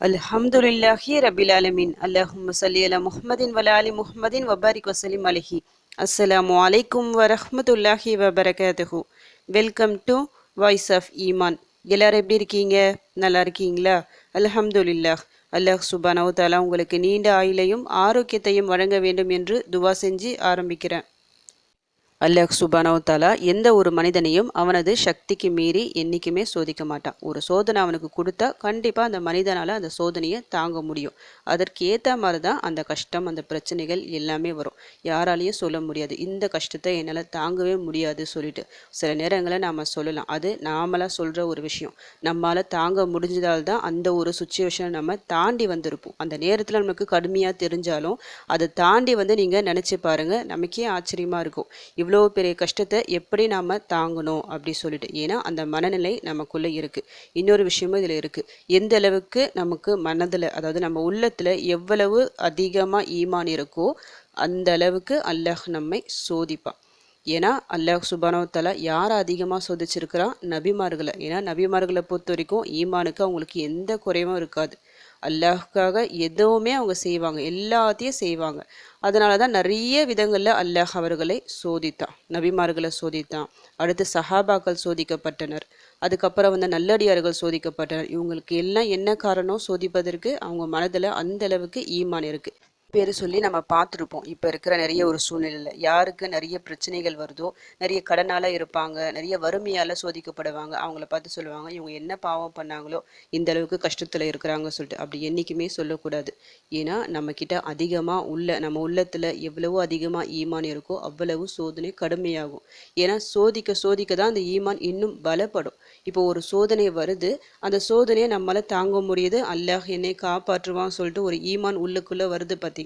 அல்ஹம்துலில்லாஹி ரபில் ஆலமீன். அல்லாஹும்ம ஸல்லி அலா முஹம்மதின் வலா ஆலி முஹம்மதின் வபாரிக் வஸல்லிம் அலைஹி. அஸ்ஸலாமு அலைக்கும் வரஹ்மத்துல்லாஹி வபரகாத்துஹு. வெல்கம் டு வாய்ஸ் ஆஃப் ஈமான். எல்லாரும் எப்படி இருக்கீங்க? நல்லா இருக்கீங்களா? அல்ஹம்துலில்லாஹ். அல்லாஹ் சுப்ஹானஹு வ தஆலா உங்களுக்கு நீண்ட ஆயுளையும் ஆரோக்கியத்தையும் வழங்க வேண்டும் என்று துவா செஞ்சு ஆரம்பிக்கிறேன். அல்லாஹ் சுப்ஹானஹு வ தஆலா எந்த ஒரு மனிதனையும் அவனது சக்திக்கு மீறி என்றைக்குமே சோதிக்க மாட்டான். ஒரு சோதனை அவனுக்கு கொடுத்தா கண்டிப்பாக அந்த மனிதனால் அந்த சோதனையை தாங்க முடியும். அதற்கு ஏற்ற மாதிரி தான் அந்த கஷ்டம், அந்த பிரச்சனைகள் எல்லாமே வரும். யாராலையும் சொல்ல முடியாது இந்த கஷ்டத்தை என்னால் தாங்கவே முடியாது சொல்லிட்டு. சில நேரங்களில் நாம் சொல்லலாம், அது நாமளாக சொல்கிற ஒரு விஷயம். நம்மளால் தாங்க முடிஞ்சதால் தான் அந்த ஒரு சுச்சுவேஷனை நம்ம தாண்டி வந்திருப்போம். அந்த நேரத்தில் நமக்கு கடுமையாக தெரிஞ்சாலும் அதை தாண்டி நீங்கள் நினச்சி பாருங்கள், நமக்கே ஆச்சரியமாக இருக்கும். இவ்வளோ பெரிய கஷ்டத்தை எப்படி நாம் தாங்கணும் அப்படி சொல்லிட்டு. ஏன்னா அந்த மனநிலை நமக்குள்ளே இருக்குது. இன்னொரு விஷயமும் இதில் இருக்குது. எந்த அளவுக்கு நமக்கு மனதில், அதாவது நம்ம உள்ளத்தில் எவ்வளவு அதிகமாக ஈமான் இருக்கோ அந்த அளவுக்கு அல்லாஹ் நம்மை சோதிப்பான். ஏன்னா அல்லாஹ் சுப்ஹானஹு வ தஆலா யாரை அதிகமாக சோதிச்சிருக்கிறான்? நபிமார்களை. ஏன்னா நபிமார்களை பொறுத்த வரைக்கும் ஈமானுக்கு அவங்களுக்கு எந்த குறைவும் இருக்காது. அல்லாஹ்க்காக எதுவுமே அவங்க செய்வாங்க, எல்லாத்தையும் செய்வாங்க. அதனால தான் நிறைய விதங்களில் அல்லாஹ் அவர்களை சோதித்தான். நபிமார்களை சோதித்தான். அடுத்து சஹாபாக்கள் சோதிக்கப்பட்டனர். அதுக்கப்புறம் நல்லடியார்கள் சோதிக்கப்பட்டனர். இவங்களுக்கு எல்லாம் என்ன காரணம் சோதிப்பதற்கு? அவங்க மனதில் அந்த அளவுக்கு ஈமான் இருக்குது. பேர் சொல்லி நம்ம பார்த்துருப்போம். இப்போ இருக்கிற நிறைய ஒரு சூழ்நிலையில் யாருக்கு நிறைய பிரச்சனைகள் வருதோ, நிறைய கடனால் இருப்பாங்க, நிறைய வறுமையால் சோதிக்கப்படுவாங்க. அவங்கள பார்த்து சொல்லுவாங்க, இவங்க என்ன பாவம் பண்ணாங்களோ இந்த அளவுக்கு கஷ்டத்தில் இருக்கிறாங்க சொல்லிட்டு. அப்படி என்றைக்குமே சொல்லக்கூடாது. ஏன்னா நம்மக்கிட்ட அதிகமாக நம்ம உள்ளத்தில் எவ்வளவோ அதிகமாக ஈமான் இருக்கோ அவ்வளவு சோதனை கடுமையாகும். ஏன்னா சோதிக்க சோதிக்க தான் அந்த ஈமான் இன்னும் பலப்படும். இப்போ ஒரு சோதனை வருது, அந்த சோதனையை நம்மளால் தாங்க முடியுது, அல்லாஹ் என்னை காப்பாற்றுவான்னு சொல்லிட்டு ஒரு ஈமான் உள்ளுக்குள்ளே வருது பார்த்தீங்களா?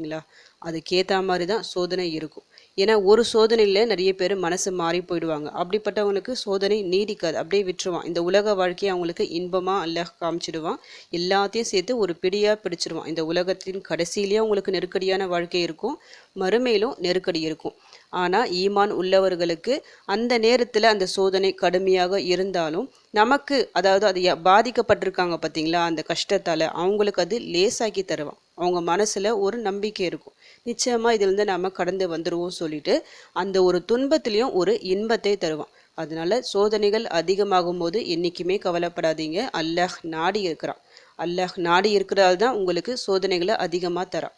அதுக்கேற்ற மாதிரி தான் சோதனை இருக்கும். ஏன்னா ஒரு சோதனையில் நிறைய பேர் மனசு மாறி போயிடுவாங்க. அப்படிப்பட்டவங்களுக்கு சோதனை நீடிக்காது, அப்படியே விட்டுருவான். இந்த உலக வாழ்க்கையை அவங்களுக்கு இன்பமாக அல்லாஹ் காமிச்சிடுவான். எல்லாத்தையும் சேர்த்து ஒரு பிடியாக பிடிச்சிடுவான். இந்த உலகத்தின் கடைசியிலேயே அவங்களுக்கு நெருக்கடியான வாழ்க்கை இருக்கும், மறுமையிலும் நெருக்கடி இருக்கும். ஆனால் ஈமான் உள்ளவர்களுக்கு அந்த நேரத்தில் அந்த சோதனை கடுமையாக இருந்தாலும் நமக்கு, அதாவது அது பாதிக்கப்பட்டிருக்காங்க பார்த்தீங்களா, அந்த கஷ்டத்தால் அவங்களுக்கு அது லேசாக்கி தருவான். அவங்க மனசில் ஒரு நம்பிக்கை இருக்கும், நிச்சயமாக இதிலிருந்து நம்ம கடந்து வந்துடுவோம் சொல்லிட்டு அந்த ஒரு துன்பத்திலையும் ஒரு இன்பத்தை தருவான். அதனால சோதனைகள் அதிகமாகும் போது என்றைக்குமே கவலைப்படாதீங்க. அல்லாஹ் நாடி இருக்கிறான். அல்லாஹ் நாடி இருக்கிறதால தான் உங்களுக்கு சோதனைகளை அதிகமாக தரான்.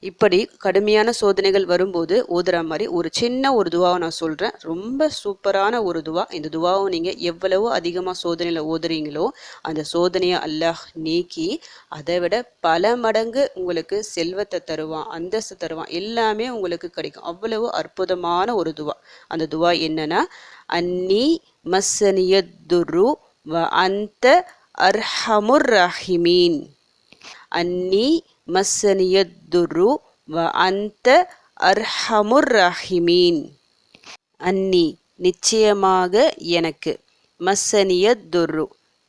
இப்படி கடுமையான சோதனைகள் வரும்போது ஓதுற மாதிரி ஒரு சின்ன ஒரு துவாவை நான் சொல்கிறேன். ரொம்ப சூப்பரான ஒரு துவா. இந்த துவாவை நீங்கள் எவ்வளவோ அதிகமாக சோதனையில் ஓதுறீங்களோ அந்த சோதனையை அல்லாஹ் நீக்கி அதை விட பல மடங்கு உங்களுக்கு செல்வத்தை தருவான், அந்தஸ்து தருவான், எல்லாமே உங்களுக்கு கிடைக்கும். அவ்வளவு அற்புதமான ஒரு துவா. அந்த துவா என்னன்னா, அன்னி மஸ்ஸனியத்துரு வ அந்த அர்ஹமுர் ரஹிமீன். அன்னி மஸ்ஸனியத்துரு வ அந்த அர்ஹமுர் ரஹிமீன். அன்னி நிச்சயமாக எனக்கு, மஸ்ஸனியத்துரு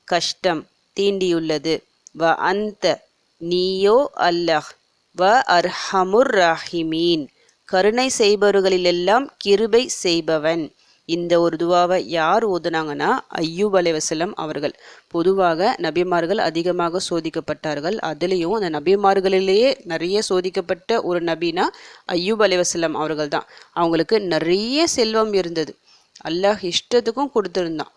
கஷ்டம் தீண்டியுள்ளது, வ அந்த நீயோ அல்லாஹ், வ அர்ஹமுர் ரஹிமீன் கருணை செய்பவர்களிலெல்லாம் கிருபை செய்பவன். இந்த ஒரு துவாவை யார் ஓதுனாங்கன்னா அய்யூப் அலைஹிஸ்ஸலாம் அவர்கள். பொதுவாக நபிமார்கள் அதிகமாக சோதிக்கப்பட்டார்கள். அதுலேயும் அந்த நபிமார்களிலேயே நிறைய சோதிக்கப்பட்ட ஒரு நபினா அய்யூப் அலைஹிஸ்ஸலாம் அவர்கள் தான். அவங்களுக்கு நிறைய செல்வம் இருந்தது, அல்லாஹ் இஷ்டத்துக்கும் கொடுத்துருந்தான்.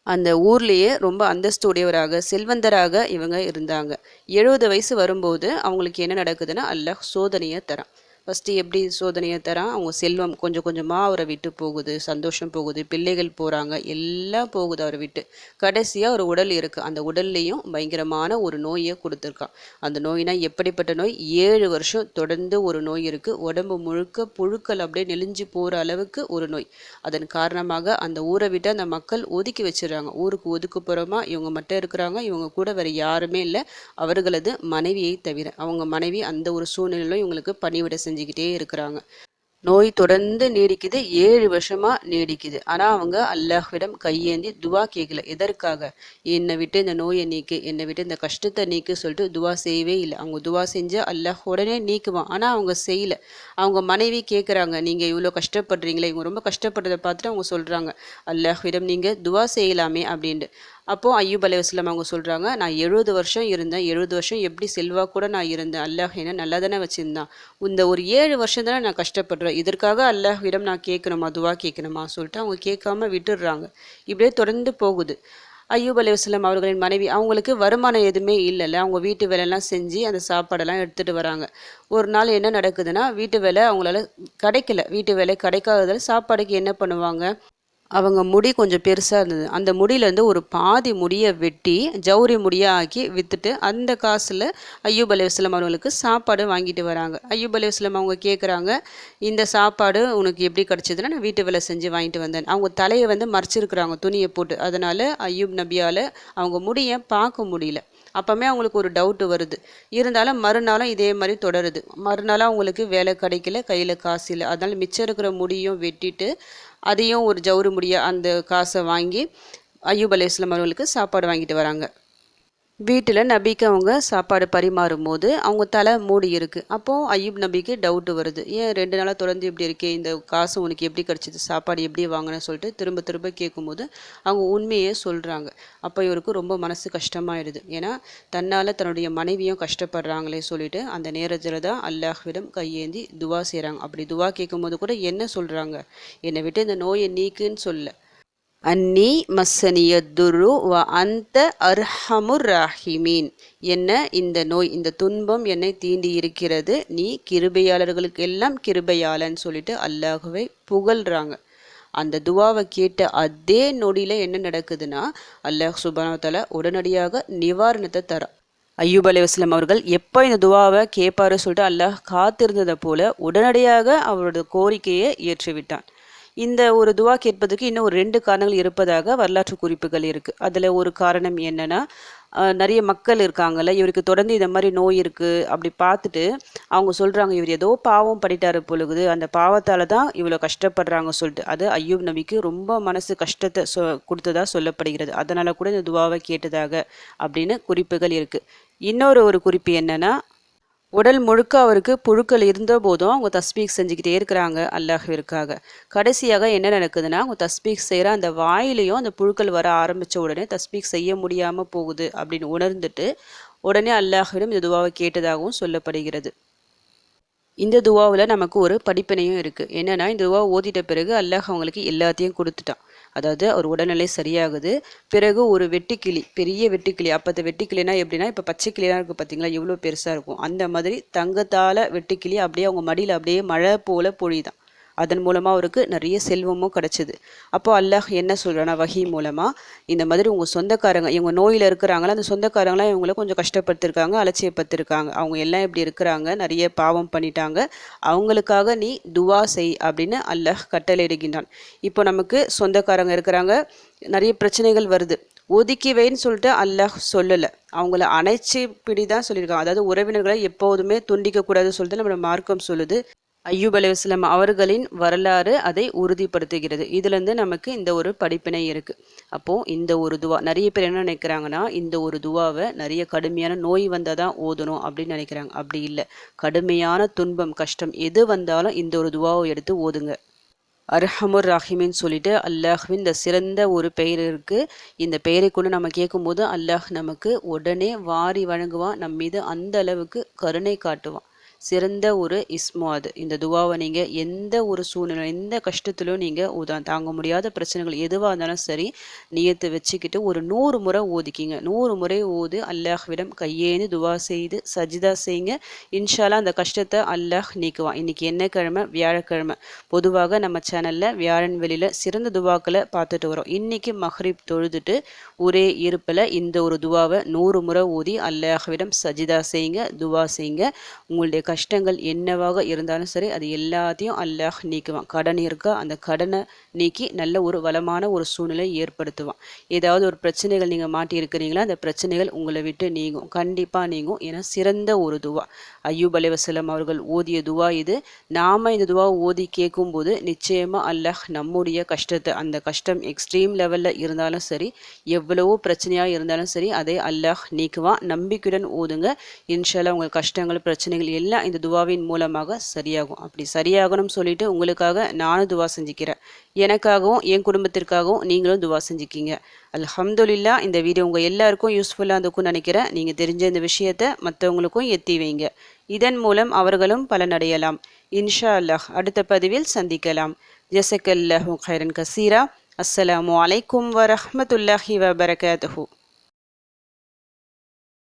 அந்த ஊர்லேயே ரொம்ப அந்தஸ்து உடையவராக, செல்வந்தராக இவங்க இருந்தாங்க. 70 வயசு வரும்போது அவங்களுக்கு என்ன நடக்குதுன்னா அல்லாஹ் சோதனையை தரான். ஃபஸ்ட்டு எப்படி சோதனையை தரான்? அவங்க செல்வம் கொஞ்சம் கொஞ்சமாக அவரை விட்டு போகுது, சந்தோஷம் போகுது, பிள்ளைகள் போகிறாங்க, எல்லாம் போகுது அவரை விட்டு. கடைசியாக ஒரு உடல் இருக்குது, அந்த உடல்லையும் பயங்கரமான ஒரு நோயை கொடுத்துருக்கான். அந்த நோயினா எப்படிப்பட்ட நோய்? 7 வருஷம் தொடர்ந்து ஒரு நோய் இருக்குது. உடம்பு முழுக்க புழுக்கள் அப்படியே நெளிஞ்சு போகிற அளவுக்கு ஒரு நோய். அதன் காரணமாக அந்த ஊரை விட்டு அந்த மக்கள் ஒதுக்கி வச்சிடறாங்க. ஊருக்கு ஒதுக்குப்புறமா இவங்க மட்டும் இருக்கிறாங்க. இவங்க கூட வேறு யாருமே இல்லை, அவர்களது மனைவியை தவிர. அவங்க மனைவி அந்த ஒரு சூழ்நிலையிலும் இவங்களுக்கு பணிவிட செஞ்சுக்கிட்டே இருக்கிறாங்க. நோய் தொடர்ந்து நீடிக்குது, 7 வருஷமா நீடிக்குது. ஆனால் அவங்க அல்லாஹ்விடம் கையேந்தி துவா கேட்கல. எதற்காக? என்னை விட்டு இந்த நோயை நீக்கு, என்னை விட்டு இந்த கஷ்டத்தை நீக்கு சொல்லிட்டு துவா செய்யவே இல்லை. அவங்க துவா செஞ்சு அல்லாஹ் உடனே நீக்குவான். ஆனால் அவங்க செய்யலை. அவங்க மனைவி கேட்குறாங்க, நீங்கள் இவ்வளோ கஷ்டப்படுறீங்களே, இவங்க ரொம்ப கஷ்டப்படுறதை பார்த்துட்டு அவங்க சொல்கிறாங்க, அல்லாஹ்விடம் நீங்கள் துவா செய்யலாமே அப்படின்ட்டு. அப்போது ஐயூப் அலைஹிஸ்ஸலாம் அவங்க சொல்கிறாங்க, நான் 70 வருஷம் இருந்தேன், 70 வருஷம் எப்படி செல்வாக்கூட நான் இருந்தேன், அல்லாஹ் என்ன நல்லா தானே வச்சுருந்தான், இந்த ஒரு 7 வருஷம் தானே நான் கஷ்டப்படுறேன், இதற்காக அல்லாஹ்விடம் நான் கேட்கணுமா, துவா கேட்கணுமா சொல்லிட்டு அவங்க கேட்காம விட்டுடுறாங்க. இப்படியே தொடர்ந்து போகுது. ஐயூப் அலைஹிஸ்ஸலாம் அவர்களின் மனைவி அவங்களுக்கு வருமானம் எதுவுமே இல்லைல்ல, அவங்க வீட்டு வேலையெல்லாம் செஞ்சு அந்த சாப்பாடெல்லாம் எடுத்துகிட்டு வராங்க. ஒரு நாள் என்ன நடக்குதுன்னா, வீட்டு வேலை அவங்களால கிடைக்கல, வீட்டு வேலை கிடைக்காததால் சாப்பாடுக்கு என்ன பண்ணுவாங்க, அவங்க முடி கொஞ்சம் பெருசாக இருந்தது, அந்த முடியிலேருந்து ஒரு பாதி முடியை வெட்டி ஜவுரி முடியாக ஆக்கி விற்றுட்டு அந்த காசில் ஐயூப் அலைஹிஸ்ஸலாம் அவர்களுக்கு சாப்பாடு வாங்கிட்டு வராங்க. ஐயூப் அலைஹிஸ்ஸலாம் அவங்க கேட்குறாங்க, இந்த சாப்பாடு உனக்கு எப்படி கிடச்சிதுன்னா, நான் வீட்டு வேலை செஞ்சு வாங்கிட்டு வந்தேன். அவங்க தலையை மறைச்சிருக்கிறாங்க துணியை போட்டு, அதனால் ஐயூப் நபியால் அவங்க முடியை பார்க்க முடியல. அப்போவுமே அவங்களுக்கு ஒரு டவுட்டு வருது. இருந்தாலும் மறுநாளும் இதே மாதிரி தொடருது. மறுநாளும் அவங்களுக்கு வேலை கிடைக்கல, கையில் காசு இல்லை. அதனால் மிச்சம் இருக்கிற முடியும் வெட்டிட்டு அதையும் ஒரு ஜவுறு முடியாக அந்த காசை வாங்கி ஐயூப் அலைஹிஸ்ஸலாம் அவர்களுக்கு சாப்பாடு வாங்கிட்டு வராங்க. வீட்டில் நபிக்கு அவங்க சாப்பாடு பரிமாறும் போது அவங்க தலை மூடி இருக்குது. அப்போது ஐயூப் நபிக்கு டவுட்டு வருது, ஏன் 2 நாளாக தொடர்ந்து இப்படி இருக்கே, இந்த காசு உனக்கு எப்படி கிடச்சிது, சாப்பாடு எப்படி வாங்கினேன்னு சொல்லிட்டு திரும்ப திரும்ப கேட்கும்போது அவங்க உண்மையே சொல்கிறாங்க. அப்போ இவருக்கு ரொம்ப மனசு கஷ்டமாயிடுது. ஏன்னா தன்னால் தன்னுடைய மனைவியும் கஷ்டப்படுறாங்களே சொல்லிட்டு அந்த நேரத்தில் தான் அல்லாஹ்விடம் கையேந்தி துவா செய்கிறாங்க. அப்படி துவா கேட்கும்போது கூட என்ன சொல்கிறாங்க, என்னை விட்டு இந்த நோயை நீக்குன்னு சொல்ல, அன்னி மஸ்ஸனியத்துரு வ அந்த அர்ஹமுர் ராஹிமீன், என்ன இந்த நோய் இந்த துன்பம் என்னை தீண்டி இருக்கிறது, நீ கிருபையாளர்களுக்கு எல்லாம் கிருபையாளன்னு சொல்லிட்டு அல்லாஹ்வை புகழ்கிறாங்க. அந்த துவாவை கேட்ட அதே நொடியில் என்ன நடக்குதுன்னா, அல்லாஹ் சுப்ஹானஹு வ தஆலா உடனடியாக நிவாரணத்தை தரான். ஐயூப் அலைஹிஸ்ஸலாம் அவர்கள் எப்போ இந்த துவாவை கேட்பாரு சொல்லிட்டு அல்லாஹ் காத்திருந்ததை போல உடனடியாக அவரோட கோரிக்கையை ஏற்றுவிட்டான். இந்த ஒரு துவா கேட்பதுக்கு இன்னும் ஒரு 2 காரணங்கள் இருப்பதாக வரலாற்று குறிப்புகள் இருக்குது. அதில் ஒரு காரணம் என்னென்னா, நிறைய மக்கள் இருக்காங்கல்ல, இவருக்கு தொடர்ந்து இந்த மாதிரி நோய் இருக்குது அப்படி பார்த்துட்டு அவங்க சொல்கிறாங்க, இவர் ஏதோ பாவம் பண்ணிட்டாரு பொழுது, அந்த பாவத்தால் தான் இவ்வளோ கஷ்டப்படுறாங்க சொல்லிட்டு அது ஐயூப் நபிக்கு ரொம்ப மனசு கஷ்டத்தை கொடுத்ததாக சொல்லப்படுகிறது. அதனால் கூட இந்த துவாவை கேட்டதாக அப்படின்னு குறிப்புகள் இருக்குது. இன்னொரு குறிப்பு என்னென்னா, உடல் முழுக்க அவருக்கு புழுக்கள் இருந்த போதும் அவங்க தஸ்பீக் செஞ்சுக்கிட்டே இருக்கிறாங்க அல்லாஹ்விற்காக. கடைசியாக என்ன நடக்குதுன்னா, அவங்க தஸ்பீக் செய்கிற அந்த வாயிலையும் அந்த புழுக்கள் வர ஆரம்பித்த உடனே தஸ்பீக் செய்ய முடியாமல் போகுது அப்படின்னு உணர்ந்துட்டு உடனே அல்லாஹ்விடம் இந்த துவாவை கேட்டதாகவும் சொல்லப்படுகிறது. இந்த துவாவில் நமக்கு ஒரு படிப்பினையும் இருக்குது. என்னென்னா, இந்த துவா ஓதிட்ட பிறகு அல்லாஹ் அவங்களுக்கு எல்லாத்தையும் கொடுத்துட்டான். அதாவது அவர் உடல்நிலை சரியாகுது. பிறகு ஒரு வெட்டுக்கிளி, பெரிய வெட்டுக்கிளி, அப்போ வெட்டுக்கிளினா எப்படின்னா, இப்போ பச்சை கிளியாக இருக்குது பார்த்தீங்களா, எவ்வளோ பெருசாக இருக்கும், அந்த மாதிரி தங்கத்தால் வெட்டுக்கிளி அப்படியே அவங்க மடியில் அப்படியே மழை போல் பொழிதான். அதன் மூலமாக அவருக்கு நிறைய செல்வமும் கிடச்சிது. அப்போது அல்லாஹ் என்ன சொல்கிறான்னா, வஹி மூலமாக இந்த மாதிரி உங்கள் சொந்தக்காரங்க இவங்க நோயில் இருக்கிறாங்களா, அந்த சொந்தக்காரங்களாம் இவங்கள கொஞ்சம் கஷ்டப்படுத்திருக்காங்க, அலட்சியப்படுத்திருக்காங்க, அவங்க எல்லாம் இப்படி இருக்கிறாங்க, நிறைய பாவம் பண்ணிட்டாங்க, அவங்களுக்காக நீ துவா செய் அப்படின்னு அல்லாஹ் கட்டளையிடுகின்றான். இப்போ நமக்கு சொந்தக்காரங்க இருக்கிறாங்க, நிறைய பிரச்சனைகள் வருது, ஒதுக்கி வைன்னு சொல்லிட்டு அல்லாஹ் சொல்லலை, அவங்கள அணைச்சி பிடி தான் சொல்லியிருக்காங்க. அதாவது உறவினர்களை எப்போதுமே துண்டிக்கக்கூடாதுன்னு சொல்லிட்டு நம்மளோட மார்க்கம் சொல்லுது. ஐயூப் அலைஹிஸ்ஸலாம் அவர்களின் வரலாறு அதை உறுதிப்படுத்துகிறது. இதுலேருந்து நமக்கு இந்த ஒரு படிப்பினை இருக்குது. அப்போது இந்த ஒரு துவா நிறைய பேர் என்ன நினைக்கிறாங்கன்னா, இந்த ஒரு துவாவை நிறைய கடுமையான நோய் வந்தால் தான் ஓதணும் அப்படின்னு நினைக்கிறாங்க. அப்படி இல்லை, கடுமையான துன்பம் கஷ்டம் எது வந்தாலும் இந்த ஒரு துவாவை எடுத்து ஓதுங்க. அர்ஹமுர் ராஹிமின்னு சொல்லிட்டு அல்லாஹ்வின் இந்த சிறந்த ஒரு பெயர் இருக்குது. இந்த பெயரை கொண்டு நம்ம கேட்கும்போது அல்லாஹ் நமக்கு உடனே வாரி வழங்குவான், நம் மீது அந்த அளவுக்கு கருணை காட்டுவான். சிறந்த ஒரு இஸ்மோ அது. இந்த துவாவை நீங்கள் எந்த ஒரு சூழ்நிலை எந்த கஷ்டத்திலும் நீங்கள் தாங்க முடியாத பிரச்சனைகள் எதுவாக இருந்தாலும் சரி நியத்தை வச்சுக்கிட்டு ஒரு 100 முறை ஓதிக்கிங்க. 100 முறை ஓது அல்லாஹ்விடம் கையேந்து துவா செய்து சஜிதா செய்யுங்க. இன்ஷால்லா அந்த கஷ்டத்தை அல்லாஹ் நீக்குவான். இன்றைக்கி என்ன கிழமை? வியாழக்கிழமை. பொதுவாக நம்ம சேனலில் வியாழன் வெளியில் சிறந்த துவாக்களை பார்த்துட்டு வரோம். இன்றைக்கி மஹ்ரிப் தொழுதுட்டு ஒரே இருப்பில் இந்த ஒரு துவாவை 100 முறை ஓதி அல்லாஹ்விடம் சஜிதா செய்யுங்க, துவா செய்யுங்க. உங்களுடைய கஷ்டங்கள் என்னவாக இருந்தாலும் சரி அது எல்லாத்தையும் அல்லாஹ் நீக்குவான். கடன் இருக்கா, அந்த கடனை நீக்கி நல்ல ஒரு வளமான ஒரு சூழ்நிலை ஏற்படுத்துவான். ஏதாவது ஒரு பிரச்சனைகள் நீங்கள் மாட்டி இருக்கிறீங்களா, அந்த பிரச்சனைகள் உங்களை விட்டு நீங்கும், கண்டிப்பாக நீங்கும். ஏன்னா சிறந்த ஒரு துவா ஐயூப் அலைஹிஸ்ஸலாம் அவர்கள் ஓதிய துவா இது. நாம் இந்த துவா ஓதி கேட்கும்போது நிச்சயமாக அல்லாஹ் நம்முடைய கஷ்டத்தை, அந்த கஷ்டம் எக்ஸ்ட்ரீம் லெவலில் இருந்தாலும் சரி, எவ்வளவோ பிரச்சனையாக இருந்தாலும் சரி அதை அல்லாஹ் நீக்குவான். நம்பிக்கையுடன் ஓதுங்க. இன்ஷா அல்லாஹ் உங்கள் கஷ்டங்கள் பிரச்சனைகள் எல்லாம் இந்த துவாவின் மூலமாக சரியாகும். அப்படி சரியாகணும்னு சொல்லிட்டு உங்களுக்காக நானும் துவா செஞ்சுக்கிறேன். எனக்காகவும் என் குடும்பத்திற்காகவும் நீங்களும் துவா செஞ்சுக்கிங்க. அல்ஹம்துலில்லாஹ். இந்த வீடியோ உங்கள் எல்லாருக்கும் யூஸ்ஃபுல்லாக இருந்திருக்கும்னு நினைக்கிறேன். நீங்கள் தெரிஞ்ச இந்த விஷயத்தை மற்றவங்களுக்கும் எத்தி வைங்க. இதன் மூலம் அவர்களும் பலனடையலாம். இன்ஷா அல்லாஹ் அடுத்த பதிவில் சந்திக்கலாம். ஜஸக்கல்லாஹு கைரன் கசீரா. அஸ்ஸலாமு அலைக்கும் வரஹ்மத்துல்லாஹி வபரகாத்துஹு.